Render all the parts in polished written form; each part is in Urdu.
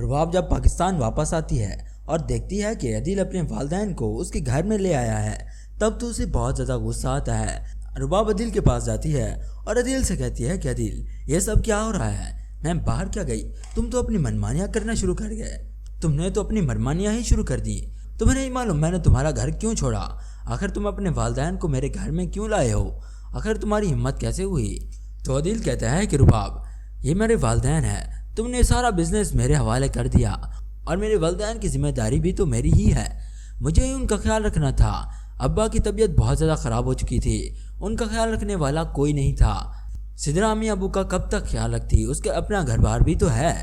رباب جب پاکستان واپس آتی ہے اور دیکھتی ہے کہ عدیل اپنے والدین کو اس کے گھر میں لے آیا ہے تب تو اسے بہت زیادہ غصہ آتا ہے۔ رباب عدیل کے پاس جاتی ہے اور عدیل سے کہتی ہے کہ عدیل یہ سب کیا ہو رہا ہے، میں باہر کیا گئی، تم تو اپنی منمانیاں کرنا شروع کر گئے، تم نے تو اپنی منمانیاں ہی شروع کر دی، تمہیں نہیں معلوم میں نے تمہارا گھر کیوں چھوڑا، آخر تم اپنے والدین کو میرے گھر میں کیوں لائے ہو، آخر تمہاری ہمت کیسے ہوئی؟ تو عدیل کہتا ہے کہ رباب یہ میرے والدین ہیں، تم نے سارا بزنس میرے حوالے کر دیا اور میرے والدین کی ذمہ داری بھی تو میری ہی ہے، مجھے ہی ان کا خیال رکھنا تھا، ابا کی طبیعت بہت زیادہ خراب ہو چکی تھی، ان کا خیال رکھنے والا کوئی نہیں تھا، سدرا امی ابو کا کب تک خیال رکھتی، اس کا اپنا گھر بار بھی تو ہے،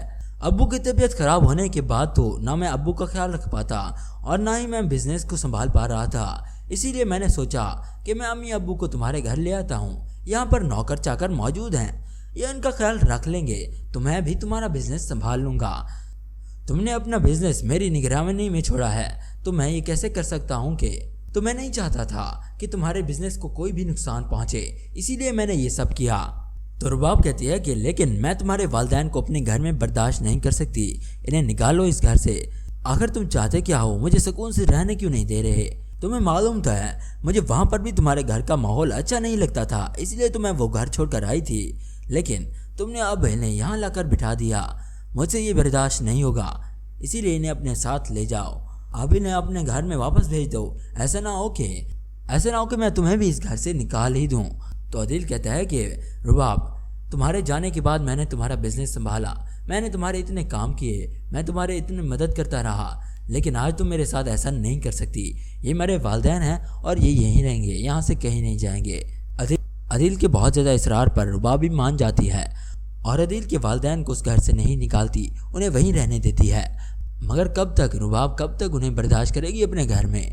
ابو کی طبیعت خراب ہونے کے بعد تو نہ میں ابو کا خیال رکھ پاتا اور نہ ہی میں بزنس کو سنبھال پا رہا تھا، اسی لیے میں نے سوچا کہ میں امی ابو کو تمہارے گھر لے آتا ہوں، یہاں پر نوکر چاکر موجود ہیں، یہ ان کا خیال رکھ لیں گے تو میں بھی تمہارا بزنس سنبھال لوں گا، تم نے اپنا بزنس میری نگرانی میں چھوڑا ہے تو میں یہ کیسے کر سکتا ہوں کہ تو میں نہیں چاہتا تھا کہ تمہارے بزنس کو کوئی بھی نقصان پہنچے، اسی لیے میں نے یہ سب کیا۔ تو رباب کہتی ہے کہ لیکن میں تمہارے والدین کو اپنے گھر میں برداشت نہیں کر سکتی، انہیں نکالو اس گھر سے، آخر تم چاہتے کیا ہو، مجھے سکون سے رہنے کیوں نہیں دے رہے، تمہیں معلوم تو ہے مجھے وہاں پر بھی تمہارے گھر کا ماحول اچھا نہیں لگتا تھا، اس لیے تو میں وہ گھر چھوڑ کر آئی تھی، لیکن تم نے اب انہیں یہاں لا کر بٹھا دیا، مجھ سے یہ برداشت نہیں ہوگا، اسی لیے انہیں اپنے ساتھ لے جاؤ، اب انہیں اپنے گھر میں واپس بھیج دو، ایسا نہ ہو کہ میں تمہیں بھی اس گھر سے نکال ہی دوں۔ تو عدیل کہتا ہے کہ رباب تمہارے جانے کے بعد میں نے تمہارا بزنس سنبھالا، میں نے تمہارے اتنے کام کیے، میں تمہارے اتنے مدد کرتا رہا، لیکن آج تم میرے ساتھ ایسا نہیں کر سکتی، یہ میرے والدین ہیں اور یہ یہیں رہیں گے، یہاں سے کہیں نہیں جائیں گے۔ عدیل کے بہت زیادہ اصرار پر رباب بھی مان جاتی ہے اور عدیل کے والدین کو اس گھر سے نہیں نکالتی، انہیں وہیں رہنے دیتی ہے، مگر رباب کب تک انہیں برداشت کرے گی اپنے گھر میں؟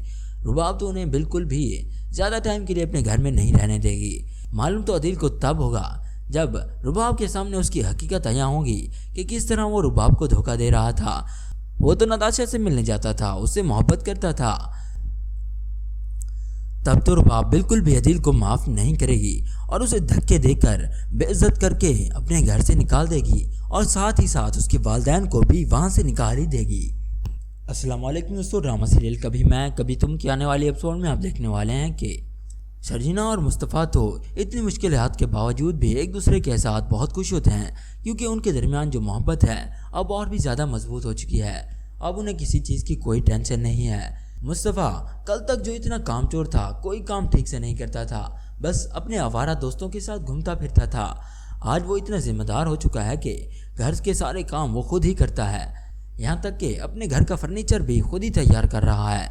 رباب تو انہیں بالکل بھی زیادہ ٹائم کے لیے اپنے گھر میں نہیں رہنے دے گی، معلوم تو عدیل کو تب ہوگا جب رباب کے سامنے اس کی حقیقت عیاں ہوگی کہ کس طرح وہ رباب کو دھوکہ دے رہا تھا، وہ تو نتاشا سے ملنے جاتا تھا، اس سے محبت کرتا تھا، تب تو رباب بالکل بھی عدیل کو معاف نہیں کرے گی اور اسے دھکے دے کر بے عزت کر کے اپنے گھر سے نکال دے گی اور ساتھ ہی ساتھ اس کے والدین کو بھی وہاں سے نکال ہی دے گی۔ السلام علیکم دوستو، ڈرامہ سیریل کبھی میں کبھی تم کی آنے والی ایپیسوڈ میں آپ دیکھنے والے ہیں کہ شرجینا اور مصطفیٰ تو اتنی مشکلات کے باوجود بھی ایک دوسرے کے ساتھ بہت خوش ہوتے ہیں، کیونکہ ان کے درمیان جو محبت ہے اب اور بھی زیادہ مضبوط ہو چکی ہے، اب انہیں کسی چیز کی کوئی ٹینشن نہیں ہے۔ مصطفیٰ کل تک جو اتنا کام چور تھا، کوئی کام ٹھیک سے نہیں کرتا تھا، بس اپنے آوارہ دوستوں کے ساتھ گھومتا پھرتا تھا، آج وہ اتنا ذمہ دار ہو چکا ہے کہ گھر کے سارے کام وہ خود ہی کرتا ہے، یہاں تک کہ اپنے گھر کا فرنیچر بھی خود ہی تیار کر رہا ہے۔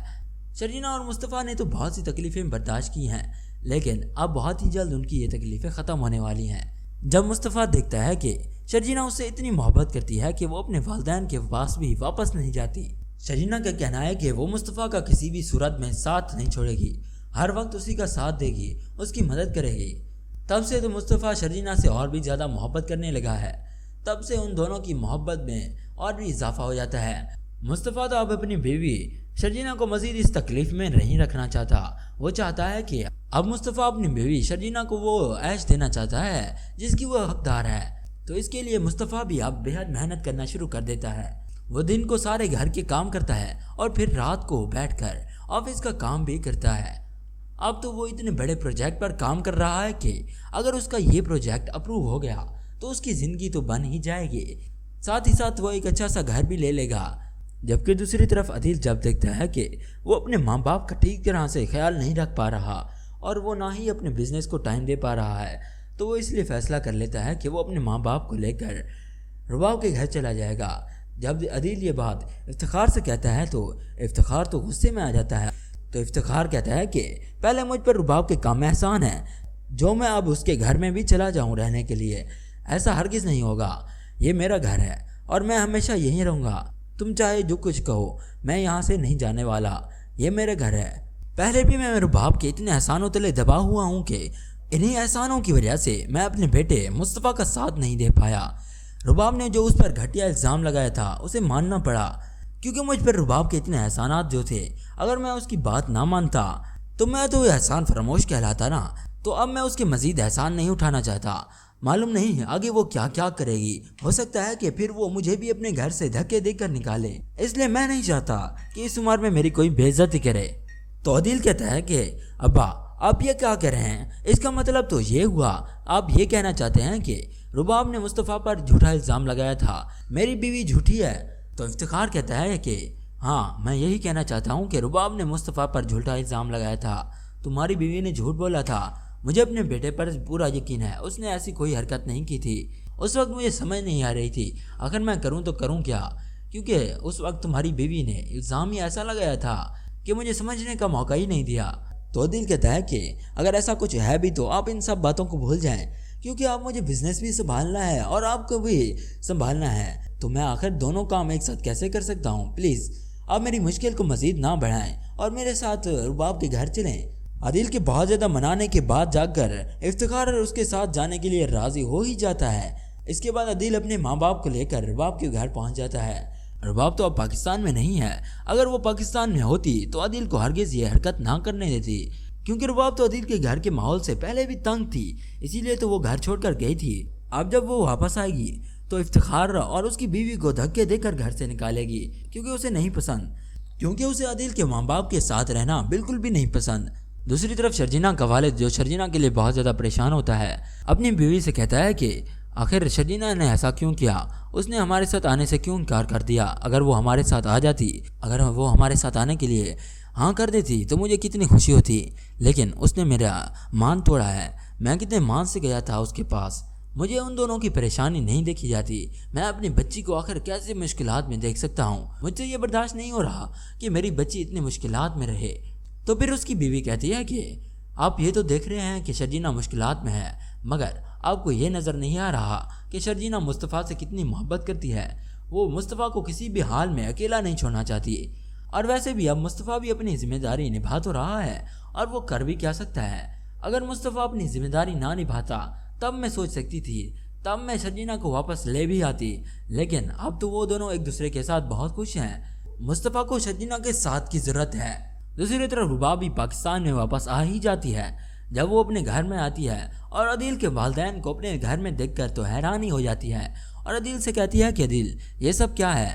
شرجینا اور مصطفیٰ نے تو بہت سی تکلیفیں برداشت کی ہیں، لیکن اب بہت ہی جلد ان کی یہ تکلیفیں ختم ہونے والی ہیں۔ جب مصطفیٰ دیکھتا ہے کہ شرجینا اس سے اتنی محبت کرتی ہے کہ وہ اپنے والدین کے پاس بھی واپس نہیں جاتی، شرجینا کا کہنا ہے کہ وہ مصطفیٰ کا کسی بھی صورت میں ساتھ نہیں چھوڑے گی، ہر وقت اسی کا ساتھ دے گی، اس کی مدد کرے گی، تب سے تو مصطفیٰ شرجینا سے اور بھی زیادہ محبت کرنے لگا ہے، تب سے ان دونوں کی محبت میں اور بھی اضافہ ہو جاتا ہے۔ مصطفیٰ تو اب اپنی بیوی شرجینا کو مزید اس تکلیف میں نہیں رکھنا چاہتا، وہ چاہتا ہے کہ اب مصطفیٰ اپنی بیوی شرجینا کو وہ عیش دینا چاہتا ہے جس کی وہ حقدار ہے، تو اس کے لیے مصطفیٰ بھی اب بہت محنت کرنا شروع کر دیتا ہے، وہ دن کو سارے گھر کے کام کرتا ہے اور پھر رات کو بیٹھ کر آفس کا کام بھی کرتا ہے۔ اب تو وہ اتنے بڑے پروجیکٹ پر کام کر رہا ہے کہ اگر اس کا یہ پروجیکٹ اپروو ہو گیا تو اس کی زندگی تو بن ہی جائے گی، ساتھ ہی ساتھ وہ ایک اچھا سا گھر بھی لے لے گا۔ جبکہ دوسری طرف عدیل جب دیکھتا ہے کہ وہ اپنے ماں باپ کا ٹھیک طرح سے خیال نہیں رکھ پا رہا اور وہ نہ ہی اپنے بزنس کو ٹائم دے پا رہا ہے، تو وہ اس لیے فیصلہ کر لیتا ہے کہ وہ اپنے ماں باپ کو لے کر رباب کے گھر چلا جائے گا۔ جب عدیل یہ بات افتخار سے کہتا ہے تو افتخار تو غصے میں آ جاتا ہے، تو افتخار کہتا ہے کہ پہلے مجھ پر رباب کے کام احسان ہے جو میں اب اس کے گھر میں بھی چلا جاؤں رہنے کے لیے، ایسا ہرگز نہیں ہوگا، یہ میرا گھر ہے اور میں ہمیشہ یہیں رہوں گا، تم چاہے جو کچھ کہو میں یہاں سے نہیں جانے والا، یہ میرے گھر ہے۔ پہلے بھی میں رباب کے اتنے احسانوں تلے دبا ہوا ہوں کہ انہی احسانوں کی وجہ سے میں اپنے بیٹے مصطفیٰ کا ساتھ نہیں دے پایا، رباب نے جو اس پر گھٹیا الزام لگایا تھا اسے ماننا پڑا، کیونکہ مجھ پر رباب کے اتنے احسانات جو تھے، اگر میں اس کی بات نہ مانتا تو میں تو احسان فراموش کہلاتا نا، تو اب میں اس کے مزید احسان نہیں اٹھانا چاہتا، معلوم نہیں آگے وہ کیا کیا کرے گی، ہو سکتا ہے کہ پھر وہ مجھے بھی اپنے گھر سے دھکے دے کر نکالے، اس لیے میں نہیں چاہتا کہ اس عمر میں میری کوئی بے عزتی کرے۔ تو عدیل کہتا ہے کہ ابا آپ یہ کیا کہہ رہے ہیں؟ اس کا مطلب تو یہ ہوا آپ یہ کہنا چاہتے ہیں کہ رباب نے مصطفیٰ پر جھوٹا الزام لگایا تھا، میری بیوی جھوٹی ہے؟ تو افتخار کہتا ہے کہ ہاں میں یہی کہنا چاہتا ہوں کہ رباب نے مصطفیٰ پر جھوٹا الزام لگایا تھا، تمہاری بیوی نے جھوٹ بولا تھا، مجھے اپنے بیٹے پر پورا یقین ہے اس نے ایسی کوئی حرکت نہیں کی تھی۔ اس وقت مجھے سمجھ نہیں آ رہی تھی آخر میں کروں تو کروں کیا، کیونکہ اس وقت تمہاری بیوی نے الزام ہی ایسا لگایا تھا کہ مجھے سمجھنے کا موقع ہی نہیں دیا۔ تو عدیل کہتا ہے کہ اگر ایسا کچھ ہے بھی تو آپ ان سب باتوں کو بھول جائیں، کیونکہ آپ مجھے بزنس بھی سنبھالنا ہے اور آپ کو بھی سنبھالنا ہے، تو میں آخر دونوں کام ایک ساتھ کیسے کر سکتا ہوں؟ پلیز آپ میری مشکل کو مزید نہ بڑھائیں اور میرے ساتھ رباب کے گھر چلیں۔ عدیل کے بہت زیادہ منانے کے بعد جا کر افتخار اس کے ساتھ جانے کے لیے راضی ہو ہی جاتا ہے۔ اس کے بعد عدیل اپنے ماں باپ کو لے کر رباب کے گھر پہنچ جاتا ہے۔ رباب تو اب پاکستان میں نہیں ہے، اگر وہ پاکستان میں ہوتی تو عدیل کو ہرگز یہ حرکت نہ کرنے دیتی، کیونکہ رباب تو عدیل کے گھر کے ماحول سے پہلے بھی تنگ تھی، اسی لیے تو وہ گھر چھوڑ کر گئی تھی۔ اب جب وہ واپس آئے گی تو افتخار اور اس کی بیوی کو دھکے دے کر گھر سے نکالے گی، کیونکہ اسے نہیں پسند، کیونکہ اسے عدیل کے ماں باپ کے ساتھ رہنا بالکل بھی نہیں پسند۔ دوسری طرف شرجینہ کا والد، جو شرجینہ کے لیے بہت زیادہ پریشان ہوتا ہے، اپنی بیوی سے کہتا ہے کہ آخر شرجینہ نے ایسا کیوں کیا، اس نے ہمارے ساتھ آنے سے کیوں انکار کر دیا؟ اگر وہ ہمارے ساتھ آ جاتی، اگر وہ ہمارے ساتھ آنے کے لیے ہاں کر دیتی تو مجھے کتنی خوشی ہوتی، لیکن اس نے میرا مان توڑا ہے، میں کتنے مان سے گیا تھا اس کے پاس، مجھے ان دونوں کی پریشانی نہیں دیکھی جاتی، میں اپنی بچی کو آخر کیسے مشکلات میں دیکھ سکتا ہوں؟ مجھ سے یہ برداشت نہیں ہو رہا کہ میری بچی اتنی مشکلات میں رہے۔ تو پھر اس کی بیوی کہتی ہے کہ آپ یہ تو دیکھ رہے ہیں کہ شرجینہ مشکلات میں ہے، مگر آپ کو یہ نظر نہیں آ رہا کہ شرجینہ مصطفیٰ سے کتنی محبت کرتی ہے، وہ مصطفیٰ کو کسی بھی حال میں اکیلا نہیں چھوڑنا چاہتی، اور ویسے بھی اب مصطفیٰ بھی اپنی ذمہ داری نبھا تو رہا ہے، اور وہ کر بھی کیا سکتا ہے؟ اگر مصطفیٰ اپنی ذمہ داری نہ نبھاتا تب میں سوچ سکتی تھی، تب میں شرجینہ کو واپس لے بھی آتی، لیکن اب تو وہ دونوں ایک دوسرے کے ساتھ بہت خوش ہیں، مصطفیٰ کو شرجینہ کے ساتھ کی ضرورت ہے۔ دوسری طرف رباب بھی پاکستان میں واپس آ ہی جاتی ہے۔ جب وہ اپنے گھر میں آتی ہے اور عدیل کے والدین کو اپنے گھر میں دیکھ کر تو حیرانی ہو جاتی ہے، اور عدیل سے کہتی ہے کہ عدیل یہ سب کیا ہے؟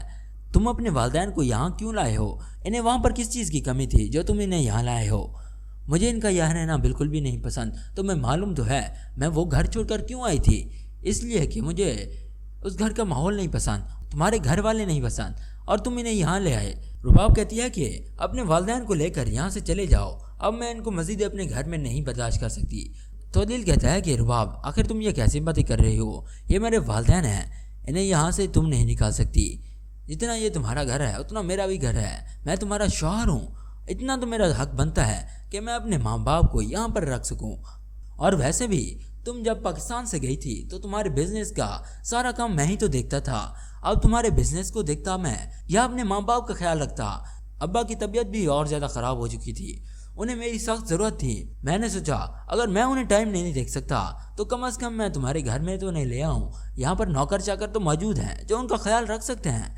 تم اپنے والدین کو یہاں کیوں لائے ہو؟ انہیں وہاں پر کس چیز کی کمی تھی جو تم انہیں یہاں لائے ہو؟ مجھے ان کا یہاں رہنا بالکل بھی نہیں پسند، تمہیں معلوم تو ہے میں وہ گھر چھوڑ کر کیوں آئی تھی، اس لیے کہ مجھے اس گھر کا ماحول نہیں پسند، تمہارے گھر والے نہیں پسند، اور تم انہیں یہاں لے آئے۔ رباب کہتی ہے کہ اپنے والدین کو لے کر یہاں سے چلے جاؤ، اب میں ان کو مزید اپنے گھر میں نہیں برداشت کر سکتی۔ تو عدیل کہتا ہے کہ رباب آخر تم یہ کیسی باتیں کر رہی ہو، یہ میرے والدین ہیں، انہیں یہاں سے تم نہیں نکال سکتی، جتنا یہ تمہارا گھر ہے اتنا میرا بھی گھر ہے، میں تمہارا شوہر ہوں، اتنا تو میرا حق بنتا ہے کہ میں اپنے ماں باپ کو یہاں پر رکھ سکوں، اور ویسے بھی تم جب پاکستان سے گئی تھی تو تمہارے بزنس کا سارا کام میں ہی تو دیکھتا تھا، اب تمہارے بزنس کو دیکھتا میں یا اپنے ماں باپ کا خیال رکھتا؟ ابا کی طبیعت بھی اور زیادہ خراب ہو چکی تھی، انہیں میری سخت ضرورت تھی، میں نے سوچا اگر میں انہیں ٹائم نہیں دیکھ سکتا تو کم از کم میں تمہارے گھر میں تو نہیں لے آؤں، یہاں پر نوکر چاکر تو موجود ہیں جو ان کا خیال رکھ سکتے ہیں،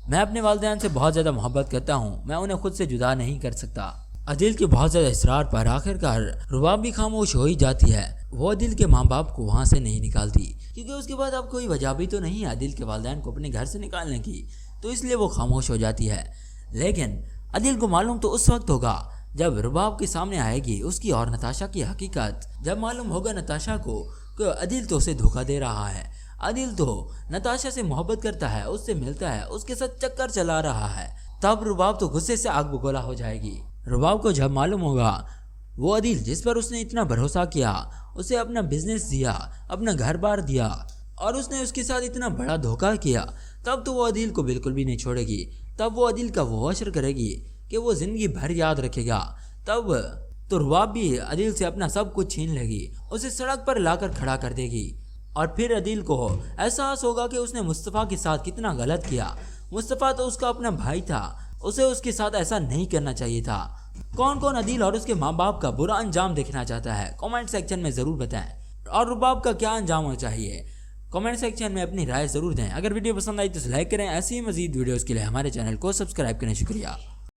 میں اپنے والدین سے بہت زیادہ محبت کرتا ہوں، میں انہیں خود سے جدا نہیں کر سکتا۔ عدیل کے بہت زیادہ اصرار پر آخرکار رباب بھی خاموش ہو ہی جاتی ہے، وہ عدیل کے ماں باپ کو وہاں سے نہیں نکالتی، کیونکہ اس کے بعد اب کوئی وجہ بھی تو نہیں ہے عدیل کے والدین کو اپنے گھر سے نکالنے کی، تو اس لیے وہ خاموش ہو جاتی ہے۔ لیکن عدیل کو معلوم تو اس وقت ہوگا جب رباب کے سامنے آئے گی اس کی اور نتاشا کی حقیقت، جب معلوم ہوگا نتاشا کو کہ عدیل تو اسے دھوکہ دے رہا ہے، عدیل تو نتاشا سے محبت کرتا ہے، اس سے ملتا ہے، اس کے ساتھ چکر چلا رہا ہے، تب رباب تو غصے سے آگ بگولا ہو جائے گی۔ رباب کو جب معلوم ہوگا وہ عدیل جس پر اس نے اتنا بھروسہ کیا، اسے اپنا بزنس دیا، اپنا گھر بار دیا، اور اس نے اس کے ساتھ اتنا بڑا دھوکہ کیا، تب تو وہ عدیل کو بالکل بھی نہیں چھوڑے گی، تب وہ عدیل کا وہ عشر کرے گی کہ وہ زندگی بھر یاد رکھے گا، تب تو رباب بھی عدیل سے اپنا سب کچھ چھین لے گی، اسے سڑک پر لا کر کھڑا کر دے گی، اور پھر عدیل کو احساس ہوگا کہ اس نے مصطفیٰ کے ساتھ کتنا غلط کیا، مصطفیٰ تو اس کا اپنا بھائی تھا، اسے اس کے ساتھ ایسا نہیں کرنا چاہیے تھا۔ کون کون عدیل اور اس کے ماں باپ کا برا انجام دیکھنا چاہتا ہے کامنٹ سیکشن میں ضرور بتائیں، اور رباب کا کیا انجام ہونا چاہیے کامنٹ سیکشن میں اپنی رائے ضرور دیں۔ اگر ویڈیو پسند آئی تو لائک کریں، ایسی ہی مزید ویڈیوز کے لیے ہمارے چینل کو سبسکرائب کریں۔ شکریہ۔